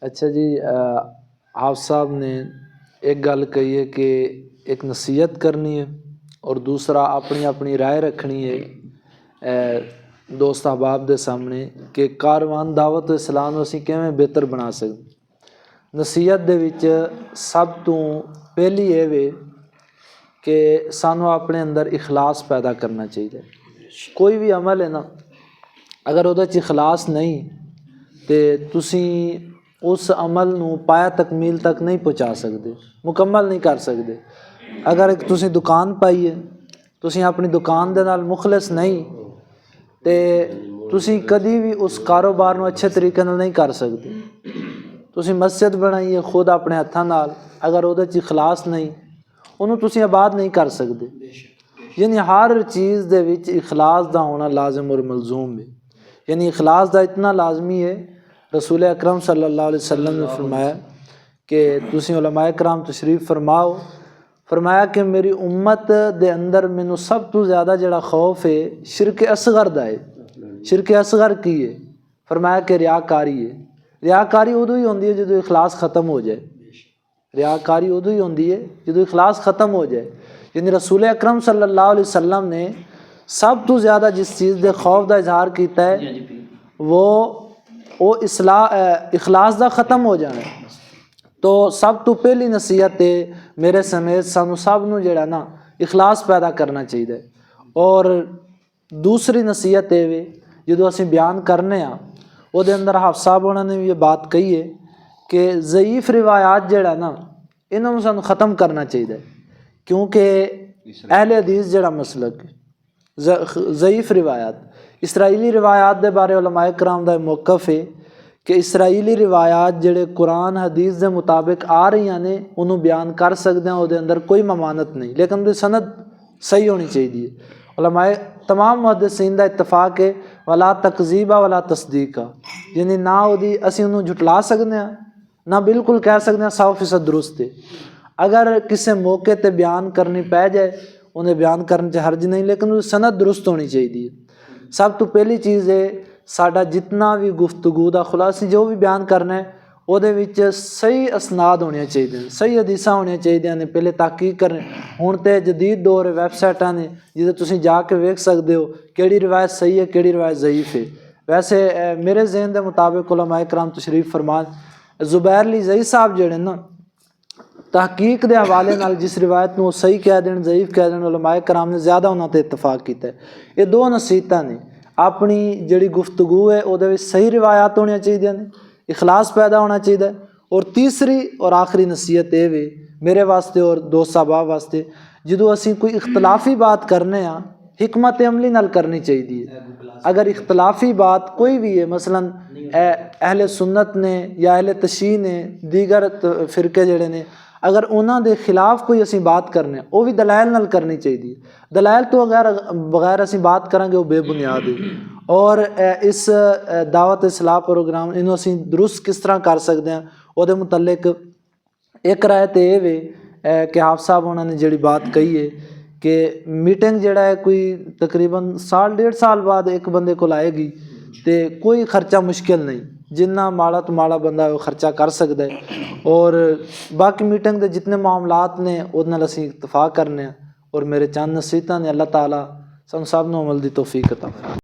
अच्छा जी, आप साहब ने एक गल कही है कि एक नसीहत करनी है और दूसरा अपनी अपनी राय रखनी है दोस्त अहबाब दे सामने कि कारवान दावत इस्लाम ਨੂੰ ਅਸੀਂ ਕਿਵੇਂ ਬਿਹਤਰ ਬਣਾ ਸਕਦੇ। नसीहत ਦੇ ਵਿੱਚ ਸਭ ਤੋਂ ਪਹਿਲੀ ਇਹ ਵੇ कि सानू अपने अंदर इखलास पैदा करना चाहिए। कोई भी अमल है ना, अगर उहदे च इखलास नहीं तो तुसी उस अमल नू पाया तकमील तक नहीं पहुँचा सकते, मुकम्मल नहीं कर सकते। अगर तुसी दुकान पाई है, तुसी अपनी दुकान दे नाल मुखलिस नहीं तो तुसी कभी भी उस कारोबार नू अच्छे तरीके नाल नहीं कर सकते। तुसी मस्जिद बनाई है खुद अपने हत्थां नाल, अगर उहदे च इखलास नहीं उन्होंने तुसी आबाद नहीं कर सकते। यानी हर चीज़ दे विच इखलास दा होना लाजम और मलजूम है। यानी इखलास दा इतना लाजमी है, रसूल अकरम सल्लल्लाहु अलैहि वसल्लम ने फरमाया कि तुसी उलमाए कराम तशरीफ़ फरमाओ, फरमाया कि मेरी उम्मत दे अंदर मैनू सब तो ज़्यादा जड़ा खौफ है शिरक असगर दा है। शिरक असगर की है? फरमाया कि रियाकारी है। रियाकारी उदों ही होंदी है जो इखलास ख़त्म हो जाए। रियाकारी उदों ही होंदी है जो इखलास ख़त्म हो जाए। यानी रसूल अकरम सल्लल्लाहु अलैहि वसल्लम ने सब तो ज़्यादा जिस चीज़ के खौफ का इजहार किया है वो इखलास का ख़त्म हो जाना। तो सब तो पहली नसीहत है मेरे समेत सानू सब नू जिहड़ा ना इखलास पैदा करना चाहिए। और दूसरी नसीहत ये वे जो असी बयान करने वो अंदर हाफ़ साहब उन्होंने भी ये बात कही है कि ज़ईफ़ रिवायात जड़ा ना इन्होंने सानू ख़त्म करना चाहिए, क्योंकि अहले हदीस जड़ा मसलक ज़ईफ़ रिवायात इसराइली रिवायात के बारे उलमाए कराम दा मौक़िफ़ है कि इसराइली रिवायात जड़े कुरान हदीस के मुताबिक आ रही ने उन्होंने बयान कर सकते हैं, वो अंदर कोई ममानत नहीं, लेकिन उनकी सनद सही होनी चाहिए। उलमाए तमाम मुहद्दिसीन दा इत्तफाक है वला तकज़ीबा वला तस्दीका, यानी ना उहदी असीं उन्होंने झुटला सकते हैं ना बिल्कुल कह सकते हैं 100% दुरुस्त है। अगर किसी मौके पर बयान करनी पै जाए उन्हें बयान करने से हर्ज नहीं, लेकिन उसकी सनद दुरुस्त होनी चाहिए। सब तो पहली चीज़ है साडा जितना भी गुफ्तगू का खुलासा जो भी बयान करना है ਉਹਦੇ ਵਿੱਚ सही असनाद होने चाहिए, सही हदीसा होनी चाहिए ने। पहले तहकीक करने हुण तो जदीद दौर वैबसाइटा ने जिसे तुसीं जाके वेख सकते हो किहड़ी रिवायत सही है किहड़ी रिवायत ज़ईफ़ है। वैसे मेरे जहन के मुताबिक उलमाए कराम तशरीफ़ फरमान ज़ुबैर अली ज़ई साहब जड़े ना तहकीक के हवाले नाल जिस रिवायत को सही कह देन ज़ईफ़ कह देन उलमाए कराम ने ज़्यादा उन्होंने इतफाक किया है। ये दो नसीहतां ने, अपनी जिहड़ी गुफ्तगू है वो सही रिवायात होनी चाहिए ने, इखलास पैदा होना चाहिए। और तीसरी और आखिरी नसीहत ये वे मेरे वास्ते और दोस्त साहबाब वास्ते, जो असी कोई इख्तलाफी बात करने हिकमत अमली नाल करनी चाहिए। अगर इख्तलाफी बात कोई भी है, मसलन अहले सुन्नत ने या अहले तशीह ने दीगर फिरके जड़े ने, अगर उन्होंने खिलाफ कोई असी बात करने वो भी दलाइल नाल करनी चाहिए। दलाइल तो अगर बगैर असी बात करांगे वो बेबुनियाद है। और इस दावत इस्लाह प्रोग्राम इन्हों असी दुरुस्त किस तरह कर सकते हैं वो मुतल्लिक एक राय तो ये वे कि हाफ़ साहब उन्होंने जी बात कही है कि मीटिंग जड़ा है कोई तकरीबन 1.5 साल बाद एक बंदे को आएगी तो कोई खर्चा मुश्किल नहीं, जिन्ना माड़ा तो माड़ा बंदा वो खर्चा कर सकता है। और बाकी मीटिंग के जितने मामलात ने उन्हें असी इतफाक करने। और मेरे चंद नसीहतां ने, अल्लाह ताला सानू सब नूं अमल दी तौफीक अता फरमाए।